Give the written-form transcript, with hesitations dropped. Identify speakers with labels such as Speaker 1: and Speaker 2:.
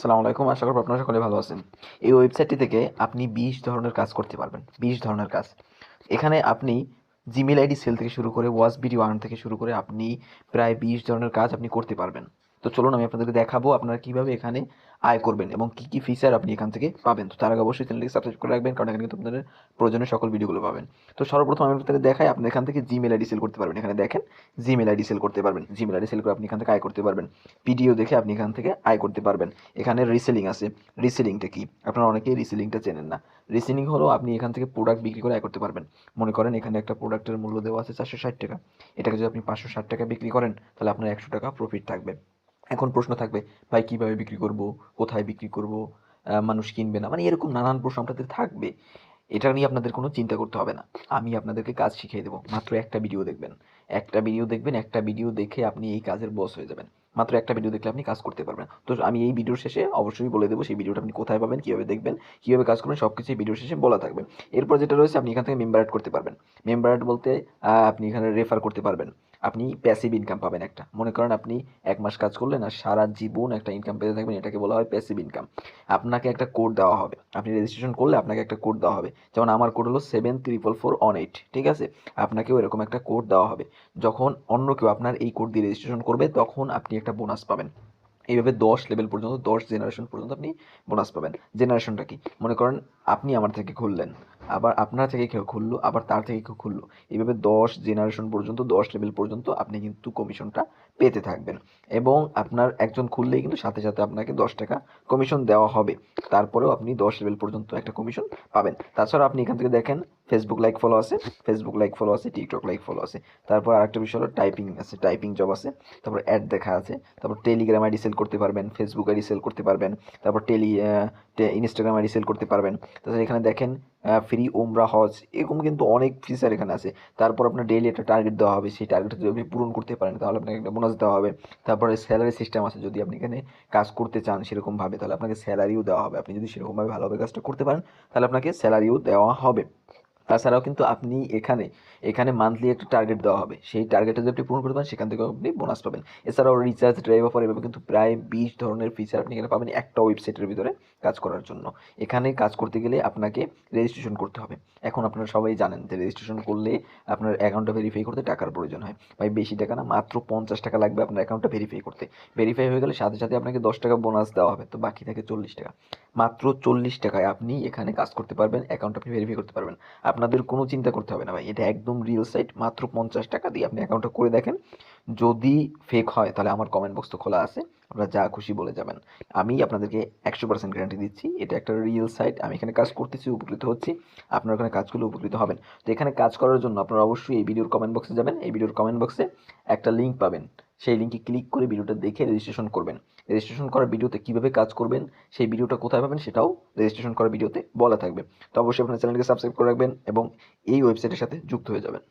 Speaker 1: আসসালামু আলাইকুম। আশা করি আপনারা সকলে ভালো আছেন। এই ওয়েবসাইটটি থেকে আপনি ২০ ধরনের কাজ করতে পারবেন। ২০ ধরনের কাজ। এখানে আপনি জিমেইল আইডি সেল থেকে শুরু করে ওয়াচ ভিডিও আর্ন থেকে শুরু করে আপনি প্রায় ২০ ধরনের কাজ আপনি করতে পারবেন। তো চলুন আমি আপনাদেরকে দেখাবো আপনারা কিভাবে এখানে আয় করবেন এবং কি ফিচার আপনি এখান থেকে পাবেন। তো তার আগে অবশ্যই চ্যানেলটিকে সাবস্ক্রাইব করে রাখবেন, কারণ এখানে কিন্তু আপনাদের প্রয়োজনীয় সকল ভিডিওগুলো পাবেন। তো সর্বপ্রথম আমি আপনাদের দেখাই, আপনি এখান থেকে জিমেইল আইডি সেল করতে পারবেন। এখানে দেখেন জিমেইল আইডি সেল করতে পারবেন। জিমেইল আইডি সেল করে আপনি এখান থেকে আয় করতে পারবেন। ভিডিও দেখে আপনি এখান থেকে আয় করতে পারবেন। এখানে রিসেলিং আছে। রিসেলিংটা কি? আপনারা অনেকেই রিসেলিংটা চেনেন না। রিসেলিং হলো আপনি এখান থেকে প্রোডাক্ট বিক্রি করে আয় করতে পারবেন। মনে করেন এখানে একটা প্রোডাক্টের মূল্য দেওয়া আছে 460 টাকা। এটাকে যদি আপনি 560 টাকা বিক্রি করেন, তাহলে আপনার 100 টাকা প্রফিট থাকবে। এখন প্রশ্ন থাকবে, ভাই কিভাবে বিক্রি করব? কোথায় বিক্রি করব? মানুষ কিনবে না? মানে এরকম নানান প্রশ্ন আপনাদের থাকবে। এটা নিয়ে আপনাদের কোনো চিন্তা করতে হবে না। আমি আপনাদেরকে কাজ শিখিয়ে দেবো। মাত্র একটা ভিডিও দেখবেন। একটা ভিডিও দেখবেন, একটা ভিডিও দেখে আপনি এই কাজের বস হয়ে যাবেন। মাত্র একটা ভিডিও দেখলে আপনি কাজ করতে পারবেন। তো আমি এই ভিডিওর শেষে অবশ্যই বলে দেবো সেই ভিডিওটা আপনি কোথায় পাবেন, কিভাবে দেখবেন, কিভাবে কাজ করবেন, সবকিছু এই ভিডিওর শেষে বলা থাকবে। এরপর যেটা রয়েছে, আপনি এখান থেকে মেম্বার অ্যাড করতে পারবেন। মেম্বার অ্যাড বলতে আপনি এখানে রেফার করতে পারবেন। আপনি প্যাসিভ ইনকাম পাবেন একটা। মনে করেন আপনি ১ মাস কাজ করলেন আর সারা জীবন একটা ইনকাম পেতে থাকবেন, এটাকে বলা হয় প্যাসিভ ইনকাম। আপনাকে একটা কোড দেওয়া হবে। আপনি রেজিস্ট্রেশন করলে আপনাকে একটা কোড দেওয়া হবে। যেমন আমার কোড হলো 74448, ঠিক আছে? আপনাকেও এরকম একটা কোড দেওয়া হবে। যখন অন্য কেউ আপনার এই কোড দিয়ে রেজিস্ট্রেশন করবে, তখন আপনি একটা বোনাস পাবেন। এইভাবে ১০ লেভেল পর্যন্ত, ১০ জেনারেশন পর্যন্ত আপনি বোনাস পাবেন। জেনারেশনটা কি? মনে করেন আপনি আমার থেকে খুললেন, আবার আপনার থেকে কেউ খুললো, আবার তার থেকে কেউ খুললো। এইভাবে ১০ জেনারেশন পর্যন্ত, ১০ লেভেল পর্যন্ত আপনি কিন্তু কমিশনটা পেতে থাকবেন। এবং আপনার একজন খুললেই কিন্তু সাথে সাথে আপনাকে ১০ টাকা কমিশন দেওয়া হবে। তারপরেও আপনি ১০ লেভেল পর্যন্ত একটা কমিশন পাবেন। তাছাড়া আপনি এখান থেকে দেখেন ফেসবুক লাইক ফলো আছে, ফেসবুক লাইক ফলো আছে, টিকটক লাইক ফলো আছে। তারপর আরেকটা বিষয় হলো টাইপিং আছে, টাইপিং জব আছে। তারপর অ্যাড দেখা আছে। তারপর টেলিগ্রাম আইডি সেল করতে পারবেন, ফেসবুক আইডি সেল করতে পারবেন। তারপর ইনস্টাগ্রাম আইডি সেল করতে পারবেন। তাছাড়া এখানে দেখেন ফ্রি উমরা হজ, এরকম কিন্তু অনেক ফিচার এখানে আছে। তারপর আপনার ডেইলি একটা টার্গেট দেওয়া হবে। সেই টার্গেটটা যদি আপনি পূরণ করতে পারেন, তাহলে আপনাকে একটা বোনাস দেওয়া হবে। তারপরে স্যালারি সিস্টেম আছে। যদি আপনি এখানে কাজ করতে চান সেরকমভাবে, তাহলে আপনাকে স্যালারিও দেওয়া হবে। আপনি যদি সেরকমভাবে ভালোভাবে কাজটা করতে পারেন, তাহলে আপনাকে স্যালারিও দেওয়া হবে। তাছাড়াও কিন্তু আপনি এখানে এখানে মান্থলি একটা টার্গেট দেওয়া হবে। সেই টার্গেটটা যদি আপনি পূরণ করতে পারেন, সেখান থেকেও আপনি বোনাস পাবেন। এছাড়াও রিচার্জ, ড্রাইভ অফার, এভাবে কিন্তু প্রায় ২০ ধরনের ফিচার আপনি এখানে পাবেন একটা ওয়েবসাইটের ভিতরে কাজ করার জন্য। এখানে কাজ করতে গেলে আপনাকে রেজিস্ট্রেশন করতে হবে। এখন আপনারা সবাই জানেন যে রেজিস্ট্রেশন করলে আপনার অ্যাকাউন্টটা ভেরিফাই করতে টাকার প্রয়োজন হয়। ভাই বেশি টাকা না, মাত্র ৫০ টাকা লাগবে আপনার অ্যাকাউন্টটা ভেরিফাই করতে। ভেরিফাই হয়ে গেলে সাথে সাথে আপনাকে ১০ টাকা বোনাস দেওয়া হবে। তো বাকি থাকে ৪০ টাকা। মাত্র ৪০ টাকায় আপনি এখানে কাজ করতে পারবেন, অ্যাকাউন্ট আপনি ভেরিফাই করতে পারবেন। আপনাদের কোনো চিন্তা করতে হবে না ভাই, এটা একদম রিয়েল সাইট। মাত্র ৫০ টাকা দিয়ে আপনি অ্যাকাউন্টটা করে দেখেন। যদি ফেক হয় তাহলে আমার কমেন্ট বক্স তো খোলা আছে, আপনারা যা খুশি বলে যাবেন। আমি আপনাদেরকে ১০০% গ্যারান্টি দিচ্ছি এটা একটা রিয়েল সাইট। আমি এখানে কাজ করতেছি, উপকৃত হচ্ছি। আপনারা ওখানে কাজ করলে উপকৃত হবেন। তো এখানে কাজ করার জন্য আপনারা অবশ্যই এই ভিডিওর কমেন্ট বক্সে যাবেন। এই ভিডিওর কমেন্ট বক্সে একটা লিঙ্ক পাবেন। সেই লিঙ্কে ক্লিক করে ভিডিওটা দেখে রেজিস্ট্রেশন করবেন। রেজিস্ট্রেশন করার ভিডিওতে কীভাবে কাজ করবেন, সেই ভিডিওটা কোথায় পাবেন, সেটাও রেজিস্ট্রেশন করার ভিডিওতে বলা থাকবে। তো অবশ্যই আপনার চ্যানেলকে সাবস্ক্রাইব করে রাখবেন এবং এই ওয়েবসাইটের সাথে যুক্ত হয়ে যাবেন।